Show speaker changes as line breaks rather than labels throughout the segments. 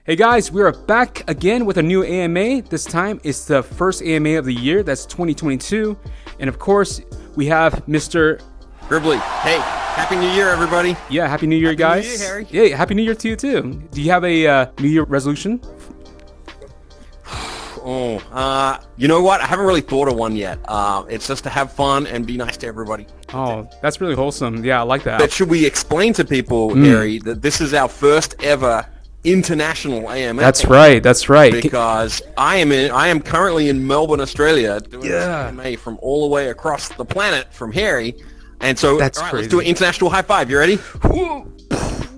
Hey guys, we are back again with a new AMA. This time it's the first AMA of the year, that's 2022. And of course, we have Mr.
Gribbly. Hey, Happy New Year, everybody.
Yeah, Happy New Year, guys.
Happy New Year, Harry.
Yeah, Happy New Year to you too. Do you have a New Year resolution?
You know what? I haven't really thought of one yet. It's just to have fun and be nice to everybody.
Oh, that's really wholesome. Yeah, I like that.
But should we explain to people, Harry, that this is our first ever international AMA?
That's right.
Because I am currently in Melbourne, Australia, doing this AMA from all the way across the planet from Harry. And so,
That's
all right,
crazy.
let's do an international high five. You ready?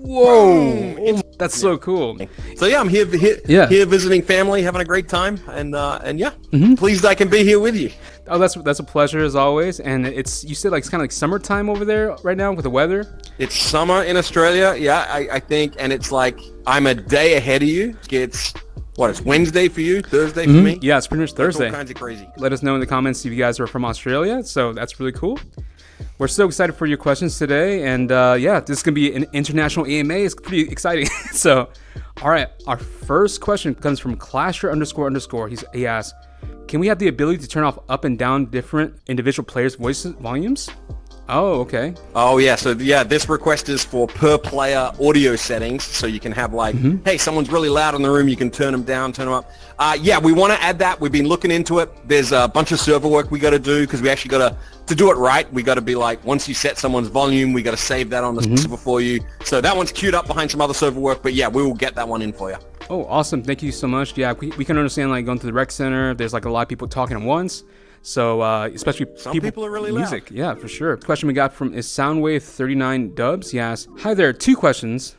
Whoa! That's so cool.
So yeah, I'm here visiting family, having a great time, and yeah, pleased I can be here with you.
Oh, that's a pleasure as always. And you said like it's kind of like summertime over there right now with the weather.
It's summer in Australia, yeah, I think, and it's like I'm a day ahead of you. It's Wednesday for you, Thursday for me?
Yeah, it's pretty much Thursday.
All kinds of crazy.
Let us know in the comments if you guys are from Australia. So that's really cool. We're so excited for your questions today. And yeah, this is going to be an international AMA. It's pretty exciting. So, all right. Our first question comes from Clasher__. He asks, can we have the ability to turn off up and down different individual players' voice volumes? Oh, okay.
Oh, yeah. So, yeah, this request is for per player audio settings. So you can have like, hey, someone's really loud in the room. You can turn them down, turn them up. Yeah, we want to add that. We've been looking into it. There's a bunch of server work we got to do because we actually got to do it right. We got to be like, once you set someone's volume, we got to save that on the server for you. So that one's queued up behind some other server work. But yeah, we will get that one in for you.
Oh, awesome. Thank you so much. Yeah, we can understand like going to the rec center. There's like a lot of people talking at once. So especially
some people are really
music.
loud.
Yeah, for sure. Question we got from is Soundwave39 Dubs. He asks, hi there, 2 questions.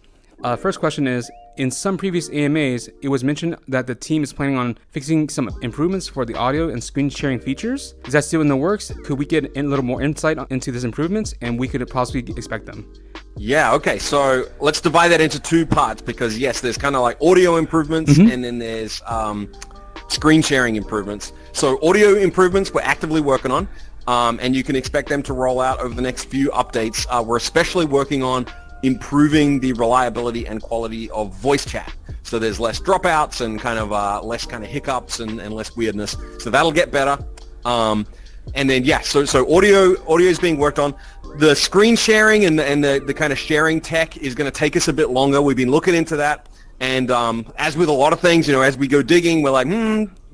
First question is, in some previous AMAs, it was mentioned that the team is planning on fixing some improvements for the audio and screen sharing features. Is that still in the works? Could we get a little more insight into these improvements, and we could possibly expect them?
Yeah, okay, so let's divide that into 2 parts because yes, there's kind of like audio improvements and then there's screen sharing improvements. So audio improvements we're actively working on, and you can expect them to roll out over the next few updates. We're especially working on improving the reliability and quality of voice chat. So there's less dropouts and kind of less kind of hiccups and less weirdness. So that'll get better. And then yeah, so audio is being worked on. The screen sharing and the kind of sharing tech is going to take us a bit longer. We've been looking into that. And as with a lot of things, as we go digging, we're like,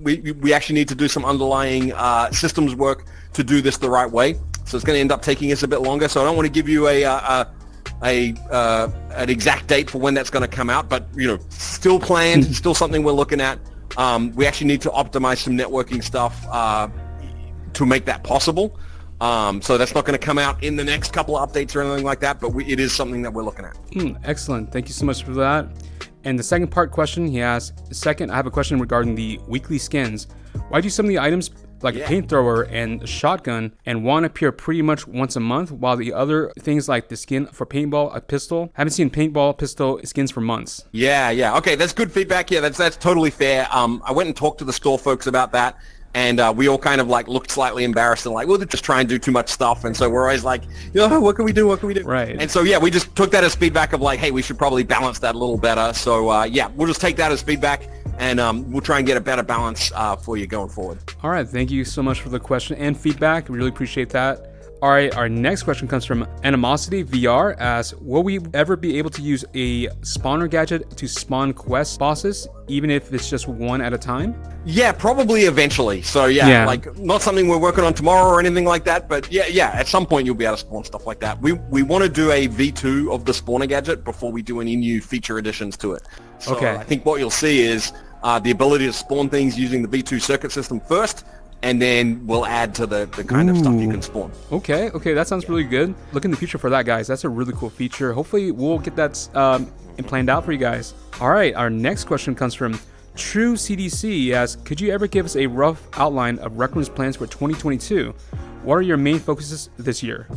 we actually need to do some underlying systems work to do this the right way. So it's going to end up taking us a bit longer. So I don't want to give you an exact date for when that's going to come out, but still planned, still something we're looking at. We actually need to optimize some networking stuff to make that possible. So that's not going to come out in the next couple of updates or anything like that, but it is something that we're looking at.
Excellent. Thank you so much for that. And the second part question he asked, second, I have a question regarding the weekly skins. Why do some of the items like a paint thrower and a shotgun and one appear pretty much once a month, while the other things like the skin for paintball, a pistol, haven't seen paintball pistol skins for months?
Yeah. Okay, that's good feedback. Yeah, that's totally fair. I went and talked to the store folks about that. And we all kind of like looked slightly embarrassed and like, well, they're just trying to do too much stuff. And so we're always like, what can we do? What can we do?
Right.
And so, yeah, we just took that as feedback of like, hey, we should probably balance that a little better. So, yeah, we'll just take that as feedback and we'll try and get a better balance for you going forward.
All right. Thank you so much for the question and feedback. We really appreciate that. All right, our next question comes from Animosity VR. Asks, will we ever be able to use a spawner gadget to spawn quest bosses, even if it's just one at a time?
Yeah, probably eventually. So yeah, like not something we're working on tomorrow or anything like that, but yeah, at some point you'll be able to spawn stuff like that. We want to do a V2 of the spawner gadget before we do any new feature additions to it. So
okay.
I think what you'll see is the ability to spawn things using the V2 circuit system first, and then we'll add to the kind of stuff you can spawn.
Okay, that sounds really good. Look in the future for that, guys. That's a really cool feature. Hopefully we'll get that planned out for you guys. All right, our next question comes from True CDC. Asks, could you ever give us a rough outline of Rec Room's plans for 2022? What are your main focuses this year?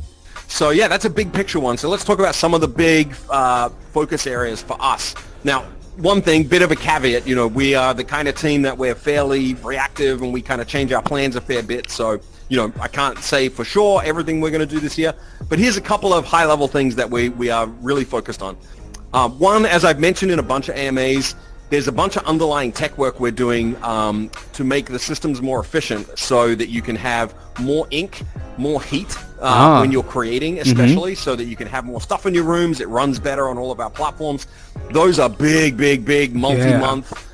So yeah, that's a big picture one. So let's talk about some of the big focus areas for us. Now, one thing, bit of a caveat, we are the kind of team that we're fairly reactive and we kind of change our plans a fair bit. So, I can't say for sure everything we're going to do this year, but here's a couple of high-level things that we are really focused on. One, as I've mentioned in a bunch of AMAs, there's a bunch of underlying tech work we're doing to make the systems more efficient so that you can have more ink, more heat when you're creating, especially, so that you can have more stuff in your rooms. It runs better on all of our platforms. Those are big multi-month,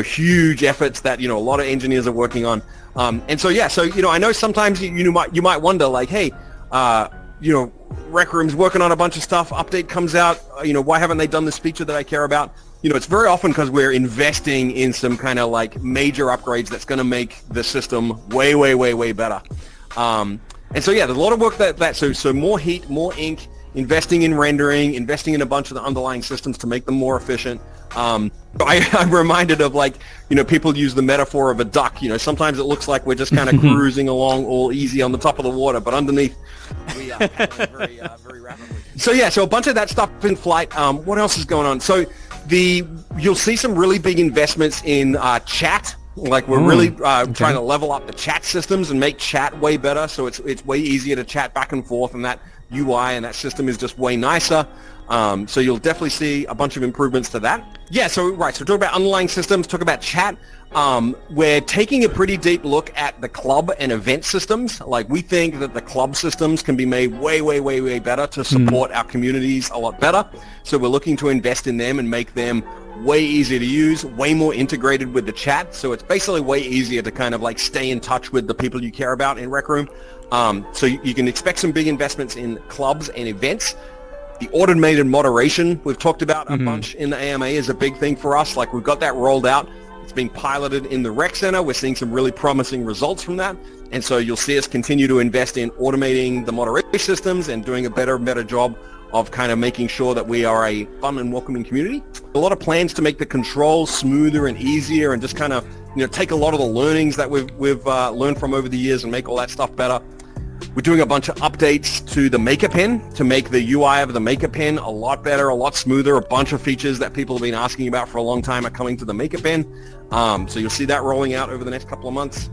huge efforts that, a lot of engineers are working on. And so, I know sometimes you might wonder, like, hey, Rec Room's working on a bunch of stuff, update comes out, why haven't they done this feature that I care about? It's very often because we're investing in some kind of like major upgrades that's going to make the system way better. And so, there's a lot of work so more heat, more ink, investing in rendering, investing in a bunch of the underlying systems to make them more efficient. I'm reminded of, like, people use the metaphor of a duck. Sometimes it looks like we're just kind of cruising along all easy on the top of the water, but underneath we are paddling very rapidly. So a bunch of that stuff in flight. What else is going on? So you'll see some really big investments in chat. Like, we're really trying to level up the chat systems and make chat way better, so it's way easier to chat back and forth, and that UI and that system is just way nicer. So you'll definitely see a bunch of improvements to that. So talk about underlying systems, talk about chat. We're taking a pretty deep look at the club and event systems. Like, we think that the club systems can be made way better to support our communities a lot better. So we're looking to invest in them and make them way easier to use, way more integrated with the chat. So it's basically way easier to kind of like stay in touch with the people you care about in Rec Room. So you can expect some big investments in clubs and events. The automated moderation we've talked about a bunch in the AMA is a big thing for us. Like, we've got that rolled out. It's being piloted in the rec center. We're seeing some really promising results from that. And so you'll see us continue to invest in automating the moderation systems and doing a better and better job of kind of making sure that we are a fun and welcoming community. A lot of plans to make the controls smoother and easier, and just kind of, take a lot of the learnings that we've learned from over the years and make all that stuff better. We're doing a bunch of updates to the Maker Pen to make the UI of the Maker Pen a lot better, a lot smoother. A bunch of features that people have been asking about for a long time are coming to the Maker Pen. So you'll see that rolling out over the next couple of months.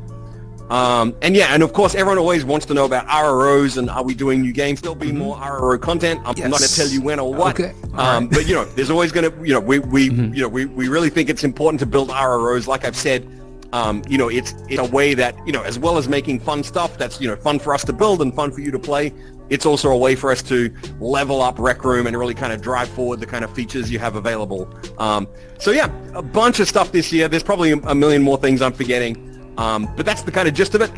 And of course, everyone always wants to know about RROs and are we doing new games. There'll be more RRO content. I'm not going to tell you when or what.
Okay. Right.
But there's always going to, we really think it's important to build RROs. Like I've said, it's a way that, as well as making fun stuff that's, fun for us to build and fun for you to play, it's also a way for us to level up Rec Room and really kind of drive forward the kind of features you have available. A bunch of stuff this year. There's probably a million more things I'm forgetting. But that's the kind of gist of it.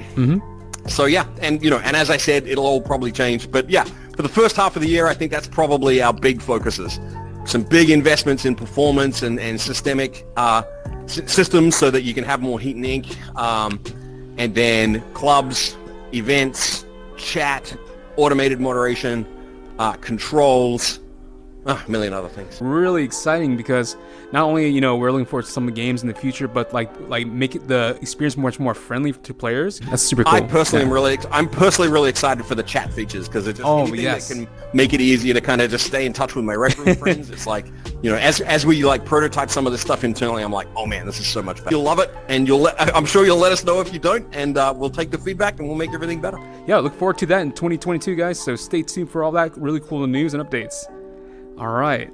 So and as I said, it'll all probably change. But for the first half of the year, I think that's probably our big focuses. Some big investments in performance and systemic systems so that you can have more heat and ink. And then clubs, events, chat, automated moderation, controls, a million other things.
Really exciting because not only we're looking forward to some of the games in the future, but like make it the experience much more friendly to players. That's super cool.
I'm personally really excited for the chat features because it's just anything that can make it easier to kind of just stay in touch with my Rec Room friends. It's like as we like prototype some of this stuff internally, I'm like, oh man, this is so much better. You'll love it, and I'm sure you'll let us know if you don't, and we'll take the feedback and we'll make everything better.
Yeah, look forward to that in 2022, guys. So stay tuned for all that really cool news and updates. All right.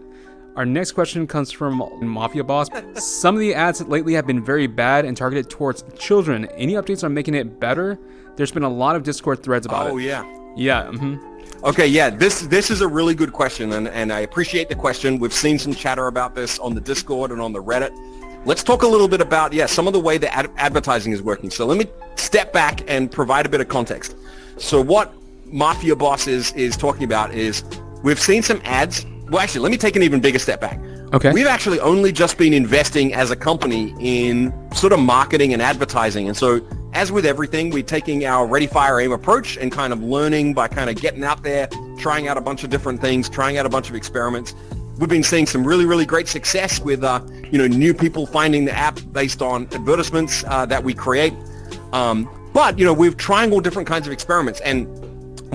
Our next question comes from Mafia Boss. Some of the ads lately have been very bad and targeted towards children. Any updates on making it better? There's been a lot of Discord threads about it.
Oh, yeah.
Yeah.
Okay, yeah. This is a really good question, and I appreciate the question. We've seen some chatter about this on the Discord and on the Reddit. Let's talk a little bit about, some of the way the advertising is working. So let me step back and provide a bit of context. So what Mafia Boss is talking about is we've seen some ads. Well, actually, let me take an even bigger step back.
Okay.
We've actually only just been investing as a company in sort of marketing and advertising. And so as with everything, we're taking our ready, fire, aim approach and kind of learning by kind of getting out there, trying out a bunch of different things, trying out a bunch of experiments. We've been seeing some really, really great success with, new people finding the app based on advertisements that we create. But we've trying all different kinds of experiments. And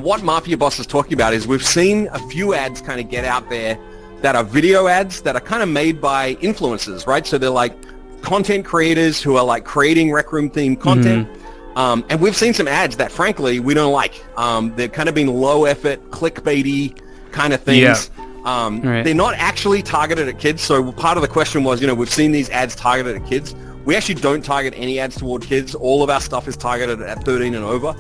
what Mafia Boss is talking about is we've seen a few ads kind of get out there that are video ads that are kind of made by influencers, right? So they're like content creators who are like creating Rec Room themed content. And we've seen some ads that frankly we don't like. They've kind of been low effort, clickbaity kind of things.
Right.
They're not actually targeted at kids. So part of the question was, we've seen these ads targeted at kids. We actually don't target any ads toward kids. All of our stuff is targeted at 13 and over.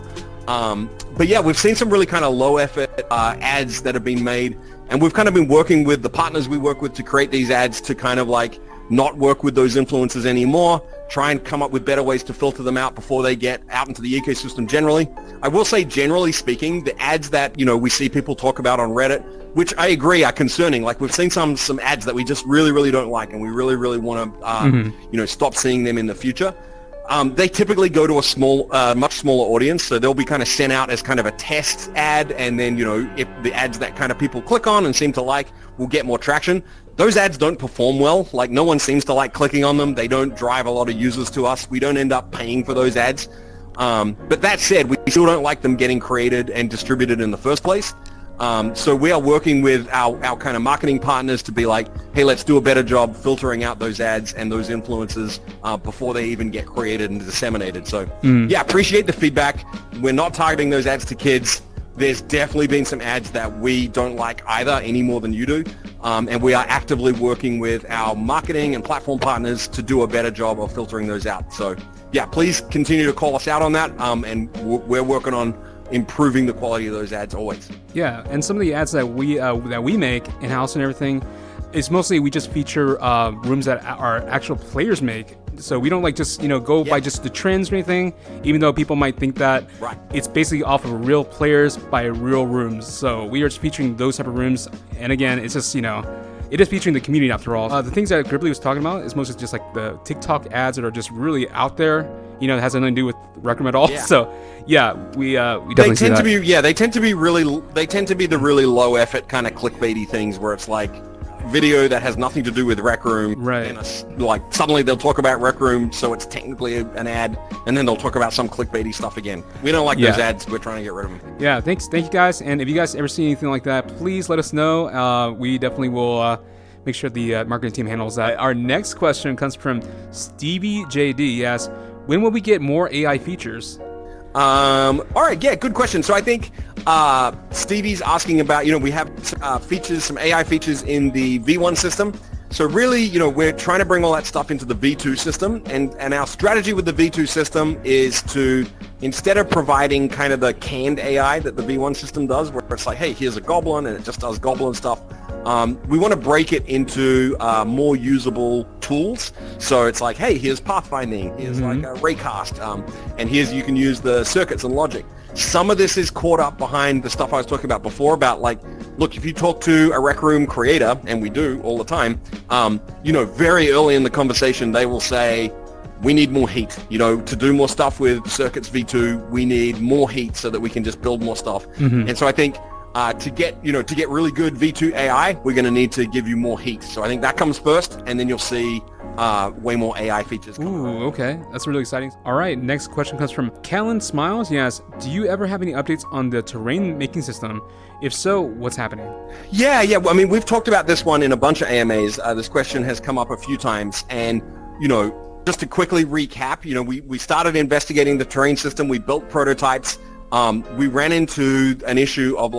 But yeah, we've seen some really kind of low effort ads that have been made, and we've kind of been working with the partners we work with to create these ads to kind of like not work with those influencers anymore, try and come up with better ways to filter them out before they get out into the ecosystem generally. I will say, generally speaking, the ads that, we see people talk about on Reddit, which I agree are concerning. Like, we've seen some ads that we just really, really don't like, and we really, really want to, stop seeing them in the future. They typically go to a much smaller audience, so they'll be kind of sent out as kind of a test ad, and then, if the ads that kind of people click on and seem to like will get more traction. Those ads don't perform well. Like, no one seems to like clicking on them. They don't drive a lot of users to us. We don't end up paying for those ads. But that said, we still don't like them getting created and distributed in the first place. So we are working with our kind of marketing partners to be like, hey, let's do a better job filtering out those ads and those influencers before they even get created and disseminated. So yeah, appreciate the feedback. We're not targeting those ads to kids. There's definitely been some ads that we don't like either, any more than you do. And we are actively working with our marketing and platform partners to do a better job of filtering those out. So yeah, please continue to call us out on that. And we're working on improving the quality of those ads always.
Yeah, and some of the ads that we make in-house and everything is mostly we just feature rooms that our actual players make. So we don't just go by just the trends or anything, even though people might think that it's basically off of real players by real rooms. So we are just featuring those type of rooms, and again, it's just it is featuring the community after all. The things that Gribbly was talking about is mostly just like the TikTok ads that are just really out there. It has nothing to do with Rec Room at all. Yeah. So yeah, we definitely see that.
They tend to be the really low effort kind of clickbaity things where it's like video that has nothing to do with Rec Room.
Right.
And like suddenly they'll talk about Rec Room, so it's technically an ad, and then they'll talk about some clickbaity stuff again. We don't like those ads. We're trying to get rid of them.
Yeah. Thank you guys. And if you guys ever see anything like that, please let us know. We definitely will make sure the marketing team handles that. Our next question comes from Stevie JD. He asks, when will we get more AI features?
All right, yeah, good question. So I think Stevie's asking about, we have some AI features in the V1 system. So really, we're trying to bring all that stuff into the V2 system, and our strategy with the V2 system is to, instead of providing kind of the canned AI that the V1 system does, where it's like, hey, here's a goblin and it just does goblin stuff, we want to break it into more usable tools. So it's like, hey, here's pathfinding, here's like a raycast, and here's you can use the circuits and logic. Some of this is caught up behind the stuff I was talking about before about like, look, if you talk to a Rec Room creator, and we do all the time, very early in the conversation, they will say, we need more heat, to do more stuff with circuits V2, we need more heat so that we can just build more stuff. And so I think to get really good V2 AI, we're going to need to give you more heat. So I think that comes first, and then you'll see way more AI features.
Ooh, okay. That's really exciting. All right, next question comes from Callan Smiles. He asks, do you ever have any updates on the terrain making system? If so, what's happening?
Yeah. Well, I mean, we've talked about this one in a bunch of AMAs. This question has come up a few times, and, just to quickly recap, we started investigating the terrain system. We built prototypes. We ran into an issue of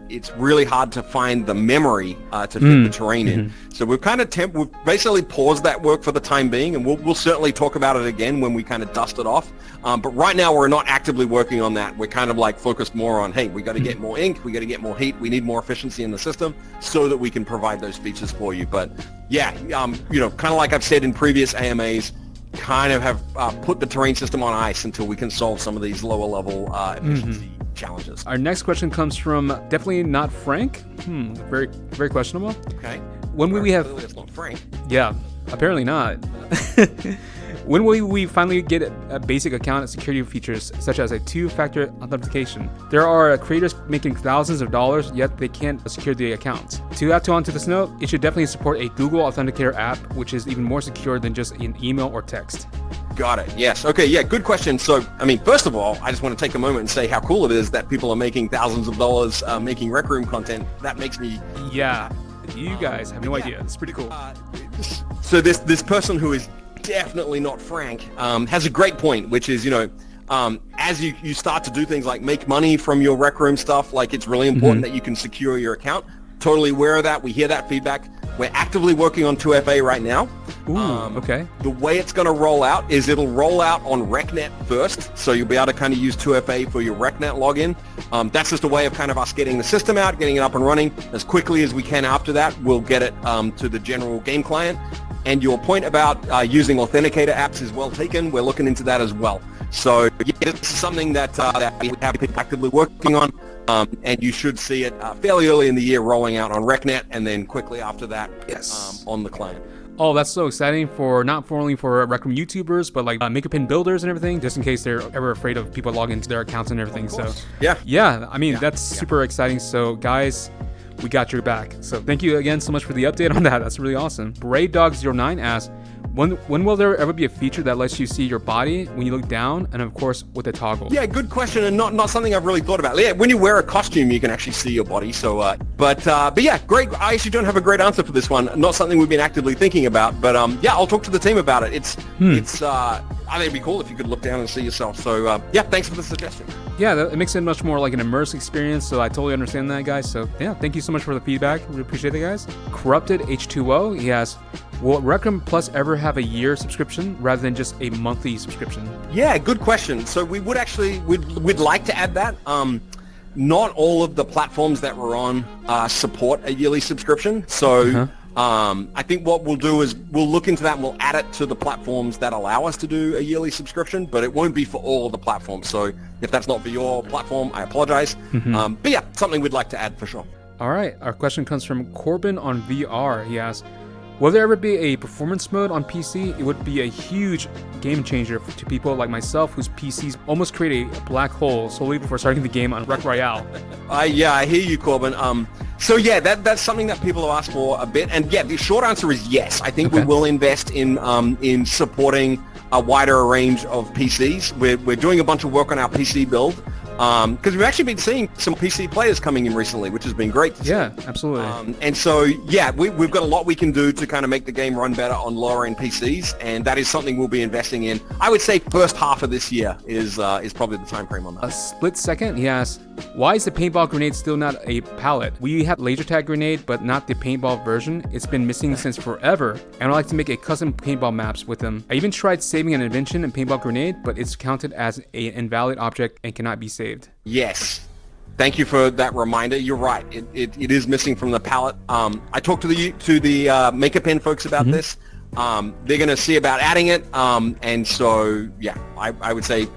it's really hard to find the memory to fit the terrain in. So we've kind of we've basically paused that work for the time being, and we'll certainly talk about it again when we kind of dust it off. But right now we're not actively working on that. We're kind of focused more on, hey, we got to get more ink, we got to get more heat, we need more efficiency in the system so that we can provide those features for you. But yeah, kind of like I've said in previous AMAs, kind of have put the terrain system on ice until we can solve some of these lower level efficiency challenges.
Our next question comes from definitely not Frank. Very, very questionable.
Okay.
When will we have...
It's not Frank.
Yeah, apparently not. When will we finally get a basic account security features such as a two-factor authentication? There are creators making thousands of dollars, yet they can't secure the accounts. To add on to this note, it should definitely support a Google Authenticator app, which is even more secure than just an email or text.
Got it. Yes. Okay. Yeah. Good question. So, I mean, first of all, I just want to take a moment and say how cool it is that people are making thousands of dollars making Rec Room content. That makes me...
Yeah. You guys have no idea. It's pretty cool.
So this person who is definitely not Frank has a great point, which is, as you start to do things like make money from your Rec Room stuff, it's really important that you can secure your account. totally aware of that. We hear that feedback. We're actively working on 2FA right now.
Ooh, okay.
The way it's going to roll out is it'll roll out on RecNet first, so you'll be able to kind of use 2FA for your RecNet login. That's just a way of kind of us getting the system out, getting it up and running as quickly as we can. After that, we'll get it to the general game client. And your point about using authenticator apps is well taken. We're looking into that as well. So yeah, this is something that we have been actively working on, and you should see it fairly early in the year rolling out on RecNet, and then quickly after that on the client.
Oh, that's so exciting for not only for Rec Room YouTubers, but like Make a Pin builders and everything, just in case they're ever afraid of people logging into their accounts and everything. So yeah, I mean, that's super exciting. So guys, we got your back. So thank you again so much for the update on that. That's really awesome. BraidDog09 asks, when will there ever be a feature that lets you see your body when you look down, and of course with a toggle? Yeah,
good question, and not something I've really thought about. Yeah, when you wear a costume, you can actually see your body. So, but yeah, great. I actually don't have a great answer for this one. Not something we've been actively thinking about, but yeah, I'll talk to the team about it. It's I think it'd be cool if you could look down and see yourself. So yeah, thanks for the suggestion.
Yeah, it makes it much more like an immersive experience, so I totally understand that, guys. So yeah, thank you so much for the feedback. We appreciate it, guys. Corrupted H2O, he asks, will Rec Room Plus ever have a year subscription rather than just a monthly subscription? Yeah, good question. So we would actually, we'd like to add that. Not all of the platforms that we're on support a yearly subscription. So I think what we'll do is we'll look into that and we'll add it to the platforms that allow us to do a yearly subscription, but it won't be for all of the platforms. So if that's not for your platform, I apologize. But yeah, something we'd like to add for sure. All right. Our question comes from Corbin on VR. He asks, will there ever be a performance mode on PC? It would be a huge game changer to people like myself whose PCs almost create a black hole solely before starting the game on Rec Royale. Yeah, I hear you, Corbin. So yeah, that's something that people have asked for a bit, and yeah, the short answer is yes. I think we will invest in supporting a wider range of PCs. We're doing a bunch of work on our PC build. Because we've actually been seeing some PC players coming in recently, which has been great to see. Yeah, absolutely. And so, yeah, we've got a lot we can do to kind of make the game run better on lower-end PCs, and that is something we'll be investing in. I would say first half of this year is probably the time frame on that. A split second, he asks, why is the Paintball Grenade still not a palette? We have Laser Tag Grenade, but not the paintball version. It's been missing since forever, and I'd like to make a custom paintball maps with them. I even tried saving an invention in Paintball Grenade, but it's counted as an invalid object and cannot be saved. Yes. Thank you for that reminder. You're right. It is missing from the palette. I talked to the Make a Pen folks about this. They're going to see about adding it. And so, yeah, I would say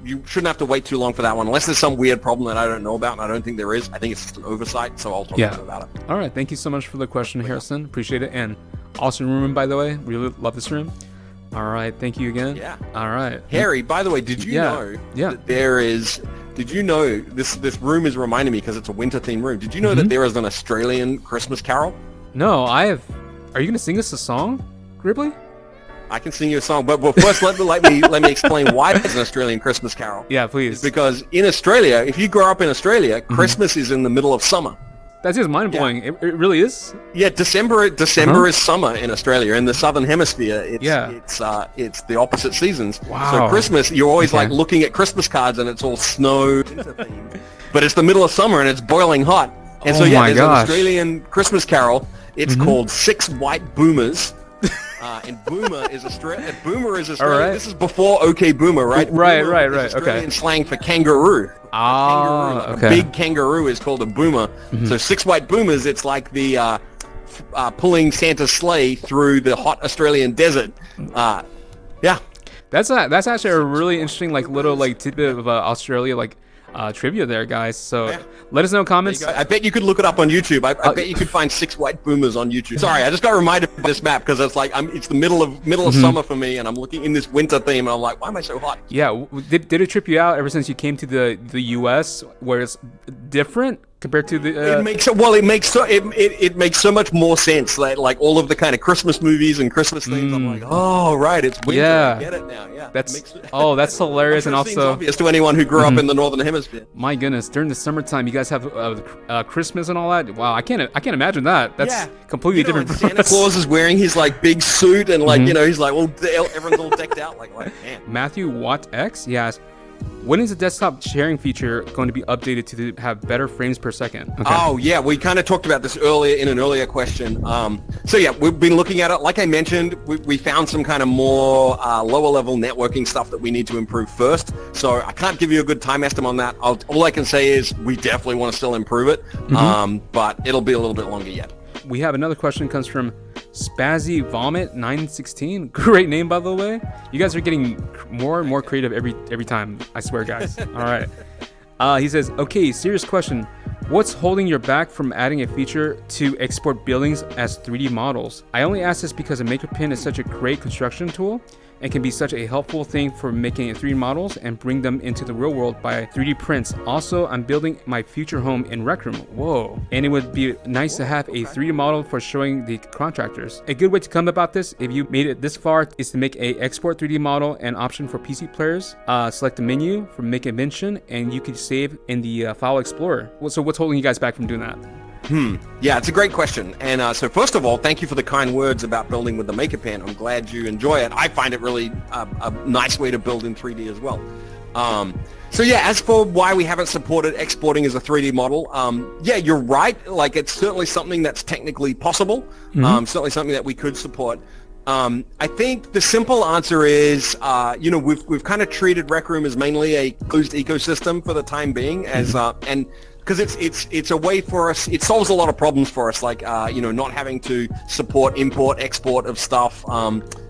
you shouldn't have to wait too long for that one, unless there's some weird problem that I don't know about, and I don't think there is. I think it's just an oversight, so I'll talk to them about it. All right. Thank you so much for the question, Harrison. Appreciate it. And awesome room, by the way. Really love this room. All right, thank you again. Yeah. All right. Harry, by the way, did you know that there is, did you know, this room is reminding me because it's a winter themed room. Did you know that there is an Australian Christmas carol? No, I have. Are you going to sing us a song, Gribbly? I can sing you a song, but first let me explain why it's an Australian Christmas carol. Yeah, please. It's because in Australia, if you grow up in Australia, Christmas is in the middle of summer. That's just mind-blowing. Yeah. It really is. Yeah, December is summer in Australia. In the southern hemisphere, it's the opposite seasons. Wow. So Christmas, you're always like looking at Christmas cards and it's all snow themed. But it's the middle of summer and it's boiling hot. And so there's an Australian Christmas carol. It's called Six White Boomers. And Boomer is Australian. Right. This is before OK Boomer, right? Right. Australian slang for kangaroo. A big kangaroo is called a boomer. So Six White Boomers, it's like the pulling Santa's sleigh through the hot Australian desert. Yeah. That's actually a really interesting little tidbit of Australia trivia there, guys. So let us know in comments. I bet you could look it up on YouTube. I bet you could find Six White Boomers on YouTube. Sorry, I just got reminded of this map because it's it's the middle of summer for me, and I'm looking in this winter theme, and I'm like, why am I so hot? Yeah, did it trip you out ever since you came to the U.S. where it's different compared to the? It makes so much more sense. Like all of the kind of Christmas movies and Christmas things. I'm like, oh right, it's winter. Yeah, I get it now. Yeah, that's hilarious, and also obvious to anyone who grew up in the northern hemisphere. My goodness, during the summertime, you guys have Christmas and all that. Wow, I can't imagine that. That's completely different. Santa Claus is wearing his big suit and he's everyone's all decked out like man. Matthew Watt X, he asks, when is the desktop sharing feature going to be updated to have better frames per second? Okay.
Oh, yeah, we kind of talked about this earlier in an earlier question. So yeah, we've been looking at it. Like I mentioned, we found some kind of more lower level networking stuff that we need to improve first. So I can't give you a good time estimate on that. All I can say is we definitely want to still improve it, but it'll be a little bit longer yet.
We have another question, comes from Spazzy Vomit 916. Great name, by the way. You guys are getting more and more creative every time. I swear, guys. All right. He says, okay, serious question. What's holding you back from adding a feature to export buildings as 3D models? I only ask this because a maker pen is such a great construction tool and can be such a helpful thing for making 3D models and bring them into the real world by 3D prints. Also, I'm building my future home in Rec Room. Whoa. And it would be nice to have a 3D model for showing the contractors. A good way to come about this, if you made it this far, is to make a export 3D model an option for PC players. Select the menu from Make Invention, and you can save in the File Explorer. So what's holding you guys back from doing that?
Yeah, it's a great question. And so first of all, thank you for the kind words about building with the Maker Pen. I'm glad you enjoy it. I find it really a nice way to build in 3D as well. So yeah, as for why we haven't supported exporting as a 3D model, yeah, you're right. Like, it's certainly something that's technically possible. Certainly something that we could support. I think the simple answer is, we've kind of treated Rec Room as mainly a closed ecosystem for the time being, as and because it's a way for us. It solves a lot of problems for us, like not having to support import, export of stuff.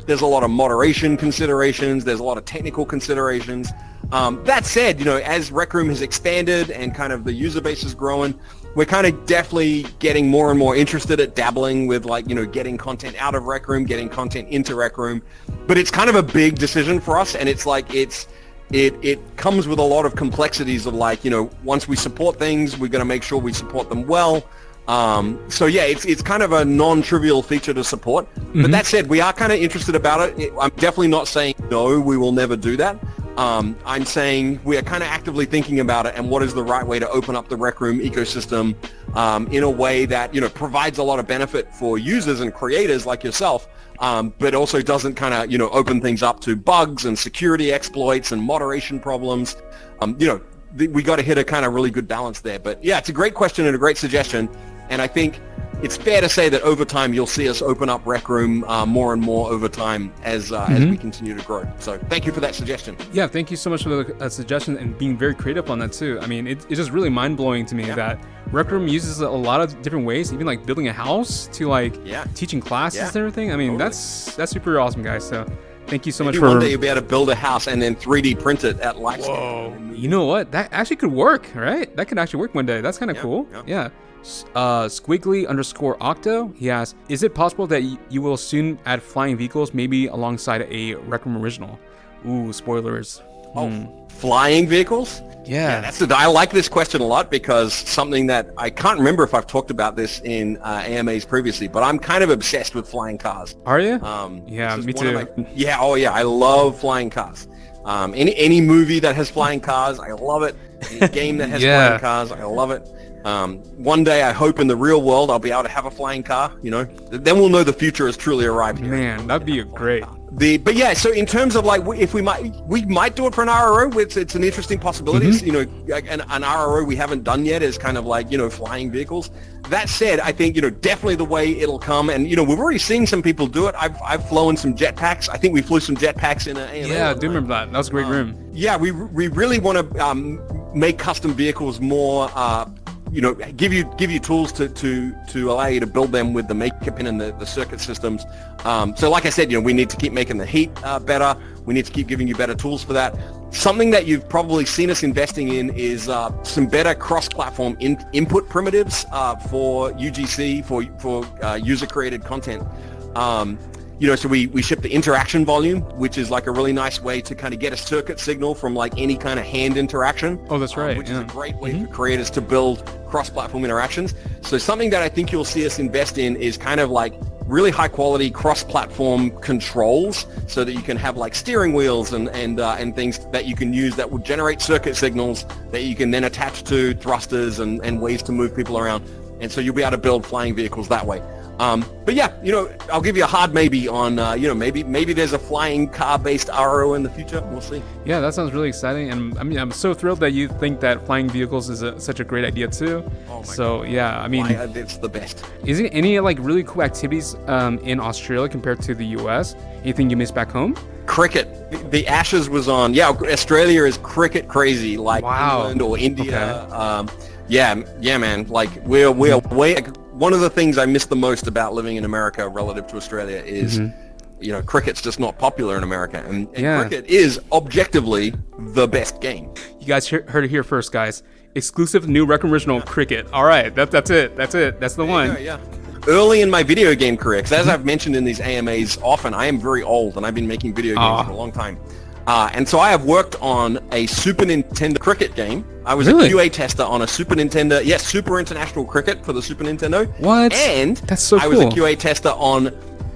There's a lot of moderation considerations. There's a lot of technical considerations. That said, as Rec Room has expanded and kind of the user base is growing, we're kind of definitely getting more and more interested at dabbling with, like, getting content out of Rec Room, getting content into Rec Room. But it's kind of a big decision for us, and it's like it comes with a lot of complexities of, like, once we support things, we're going to make sure we support them well. So yeah, it's kind of a non-trivial feature to support. But that said, we are kind of interested about it. I'm definitely not saying no, we will never do that. I'm saying we are kind of actively thinking about it and what is the right way to open up the Rec Room ecosystem in a way that provides a lot of benefit for users and creators like yourself, but also doesn't kind of open things up to bugs and security exploits and moderation problems. We got to hit a kind of really good balance there. But yeah, it's a great question and a great suggestion, and I think it's fair to say that over time you'll see us open up Rec Room more and more over time as we continue to grow. So thank you for that suggestion.
Yeah, thank you so much for the suggestion and being very creative on that too. I mean, it's just really mind-blowing to me that Rec Room uses a lot of different ways, even like building a house to like teaching classes and everything. I mean, that's super awesome, guys. So thank you so much for...
One day you'll be able to build a house and then 3D print it at life scale.
Whoa. You know what? That actually could work, right? That could actually work one day. That's kind of cool. Yeah. Squiggly_Octo, he asks, is it possible that you will soon add flying vehicles, maybe alongside a Rec Room original? Ooh, spoilers.
Flying vehicles?
Yeah.
I like this question a lot, because something that I can't remember if I've talked about this in AMAs previously, but I'm kind of obsessed with flying cars.
Are you? Yeah, me too.
I love flying cars. Any movie that has flying cars, I love it. Any game that has flying cars, I love it. One day I hope in the real world I'll be able to have a flying car, then we'll know the future has truly arrived here.
Man, that'd be great.
But yeah, so in terms of like, if we might do it for an RRO, it's an interesting possibility. An RRO we haven't done yet is kind of like, flying vehicles. That said, I think, definitely the way it'll come, and, we've already seen some people do it. I've flown some jetpacks. I think we flew some jetpacks in an AMA.
Yeah, I do remember that. That was a great room.
Yeah, we really want to make custom vehicles more, give you tools to allow you to build them with the Maker Pen and the circuit systems. So like I said, we need to keep making the heat better. We need to keep giving you better tools for that. Something that you've probably seen us investing in is some better cross-platform input primitives for UGC, for user-created content. So we ship the interaction volume, which is like a really nice way to kind of get a circuit signal from like any kind of hand interaction.
Oh, that's right.
Which is a great way for creators to build cross-platform interactions. So something that I think you'll see us invest in is kind of like really high-quality cross-platform controls, so that you can have like steering wheels and things that you can use that will generate circuit signals that you can then attach to thrusters and ways to move people around. And so you'll be able to build flying vehicles that way. But yeah, I'll give you a hard maybe on, maybe there's a flying car-based RO in the future. We'll see.
Yeah, that sounds really exciting, and I mean, I'm so thrilled that you think that flying vehicles is such a great idea too.
Oh my
God. Yeah, I mean,
it's the best.
Is there any like really cool activities in Australia compared to the US? Anything you miss back home?
Cricket. The Ashes was on. Yeah, Australia is cricket crazy, like
Wow.
England or India.
Okay.
Yeah, man. Like we're way. One of the things I miss the most about living in America relative to Australia is, cricket's just not popular in America, and cricket is objectively the best game.
You guys heard it here first, guys. Exclusive new Rec Room Original cricket. All right, that's it. That's the one.
Yeah. Early in my video game career, because as I've mentioned in these AMAs often, I am very old and I've been making video games for a long time. And so I have worked on a Super Nintendo cricket game. I was a QA tester on a Super Nintendo, Super International Cricket for the Super Nintendo.
What?
And
that's so cool.
I was a QA tester on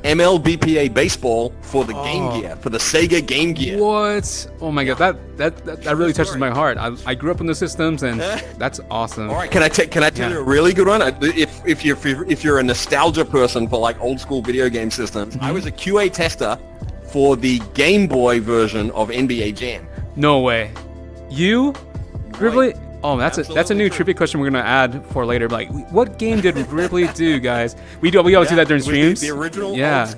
MLBPA Baseball for the Game Gear, for the Sega Game Gear.
What? Oh my God, that really touches my heart. I grew up in the systems, and that's awesome.
All right, can I tell you a really good one? If you're a nostalgia person for like old school video game systems, I was a QA tester for the Game Boy version of NBA Jam.
No way. You? Gribbly? Oh, that's a new trivia question we're gonna add for later. Like, what game did Gribbly do, guys? We always do that during streams.
The original,
yeah.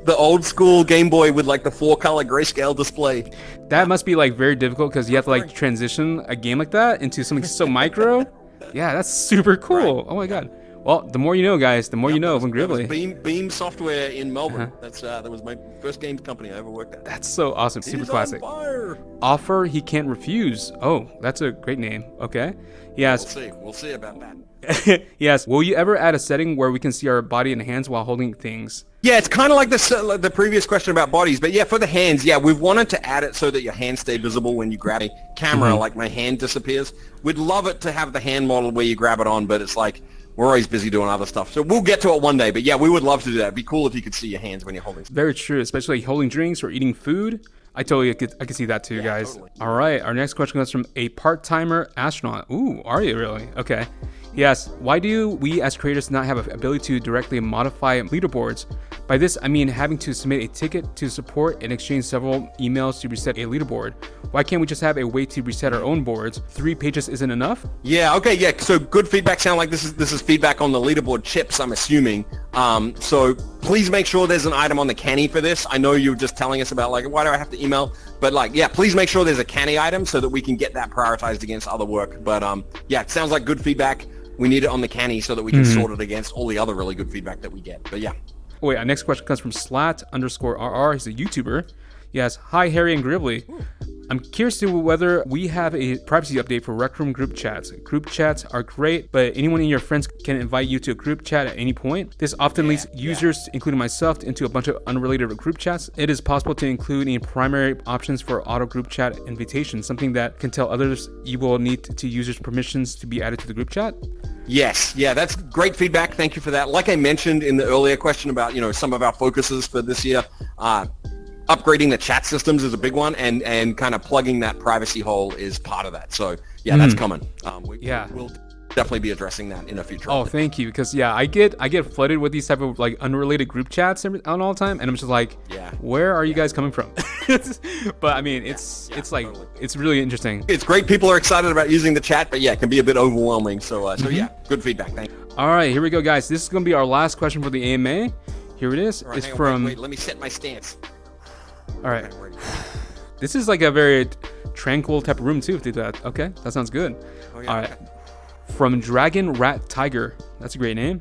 The old school Game Boy with like the 4-color grayscale display.
That must be like very difficult because you have to like transition a game like that into something so micro. Yeah, that's super cool. Right. Oh my God. Well, the more you know, guys, the more you know from Gribbly.
Beam Software in Melbourne. That was my first games company I ever worked at.
That's so awesome. Super classic. Offer he can't refuse. Oh, that's a great name. Okay. Yes.
We'll see about that.
Yes. Will you ever add a setting where we can see our body and hands while holding things?
Yeah, it's kind of like the previous question about bodies, but yeah, for the hands, we've wanted to add it so that your hands stay visible when you grab a camera, like my hand disappears. We'd love it to have the hand model where you grab it on, but it's like, we're always busy doing other stuff. So we'll get to it one day, but yeah, we would love to do that. It'd be cool if you could see your hands when you're holding stuff.
Very true, especially like holding drinks or eating food. I could see that too, guys. Totally. All right, our next question comes from a part-timer astronaut. Ooh, are you really? Okay. Yes, why do we as creators not have an ability to directly modify leaderboards? By this, I mean having to submit a ticket to support and exchange several emails to reset a leaderboard. Why can't we just have a way to reset our own boards? 3 pages isn't enough?
Yeah, okay, yeah, so good feedback. Sound like this is feedback on the leaderboard chips, I'm assuming. So please make sure there's an item on the canny for this. I know you're just telling us about like, why do I have to email? But like, yeah, please make sure there's a canny item so that we can get that prioritized against other work. But yeah, it sounds like good feedback. We need it on the canny so that we can sort it against all the other really good feedback that we get. But yeah.
Wait, our next question comes from Slat_RR. He's a YouTuber. Yes. Hi, Harry and Gribbly. I'm curious to whether we have a privacy update for Rec Room group chats. Group chats are great, but anyone in your friends can invite you to a group chat at any point. This often leads users, including myself, into a bunch of unrelated group chats. It is possible to include any primary options for auto group chat invitations, something that can tell others you will need to users' permissions to be added to the group chat.
Yes, yeah, that's great feedback. Thank you for that. Like I mentioned in the earlier question about, some of our focuses for this year, upgrading the chat systems is a big one, and kind of plugging that privacy hole is part of that. So yeah, that's coming. We'll definitely be addressing that in a future.
Oh, thank you, because I get flooded with these type of like unrelated group chats on all the time, and I'm just like, where are you guys coming from? But I mean, it's like totally. It's really interesting.
It's great. People are excited about using the chat, but yeah, it can be a bit overwhelming. So yeah, good feedback. Thank you.
All right, here we go, guys. This is gonna be our last question for the AMA. Here it is.
Right,
it's from.
Wait, let me set my stance.
All right. This is like a very tranquil type of room too. If they do that. Okay, that sounds good.
Oh, yeah,
all right. From Dragon Rat Tiger. That's a great name.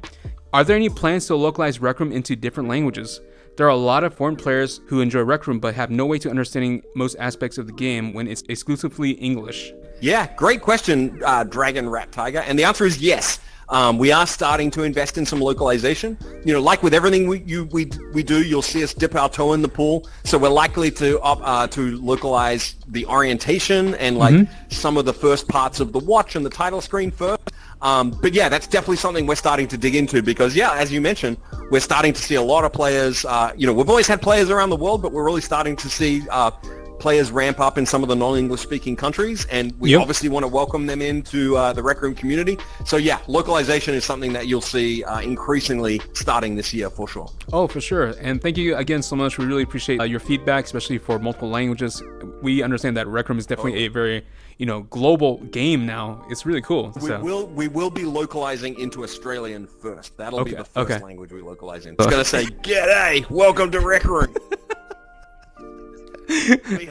Are there any plans to localize Rec Room into different languages? There are a lot of foreign players who enjoy Rec Room but have no way to understanding most aspects of the game when it's exclusively English. Yeah,
great question, Dragon Rat Tiger. And the answer is yes. We are starting to invest in some localization. Like with everything we do, you'll see us dip our toe in the pool. So we're likely to localize the orientation and some of the first parts of the watch and the title screen first. But yeah, that's definitely something we're starting to dig into because as you mentioned, we're starting to see a lot of players. We've always had players around the world, but we're really starting to see players ramp up in some of the non-English speaking countries, and we obviously want to welcome them into the Rec Room community. So yeah, localization is something that you'll see increasingly starting this year for sure.
Oh, for sure. And thank you again so much. We really appreciate your feedback, especially for multiple languages. We understand that Rec Room is definitely a very, global game now. It's really cool.
We will be localizing into Australian first. That'll be the first language we localize in. It's going to say, "G'day, welcome to Rec Room."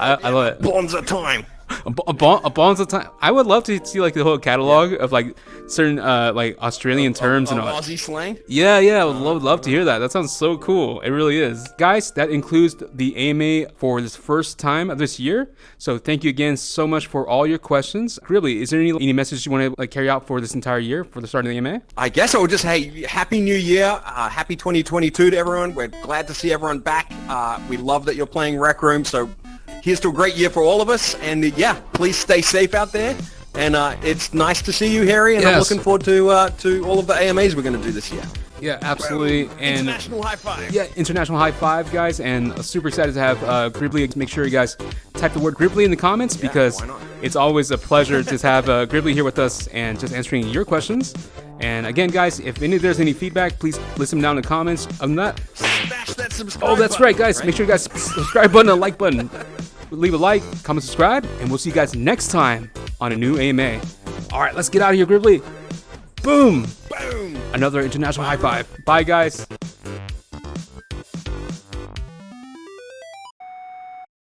I love it.
Bonza time.
A bonds of time. I would love to see like the whole catalog of like certain like Australian terms and
Aussie slang.
Yeah, I would love to hear that. That sounds so cool. It really is, guys. That includes the AMA for this first time of this year. So thank you again so much for all your questions. Gribbly, is there any message you want to carry out for this entire year for the start of the AMA?
I guess I would just happy New Year, happy 2022 to everyone. We're glad to see everyone back. We love that you're playing Rec Room. So here's to a great year for all of us, and please stay safe out there. And it's nice to see you, Harry, and I'm looking forward to all of the AMAs we're going to do this year.
Yeah, absolutely. And
international high five.
Yeah, international high five, guys, and super excited to have Gribbly. Make sure you guys type the word Gribbly in the comments because it's always a pleasure to have Gribbly here with us and just answering your questions. And again, guys, if there's any feedback, please list them down in the comments. I'm not.
Smash that subscribe
that's
button,
right, guys. Make sure you guys subscribe button and like button. Leave a like, comment, subscribe, and we'll see you guys next time on a new AMA. All right, let's get out of here, Gribbly. Boom.
Boom.
Another international high five. Bye, guys.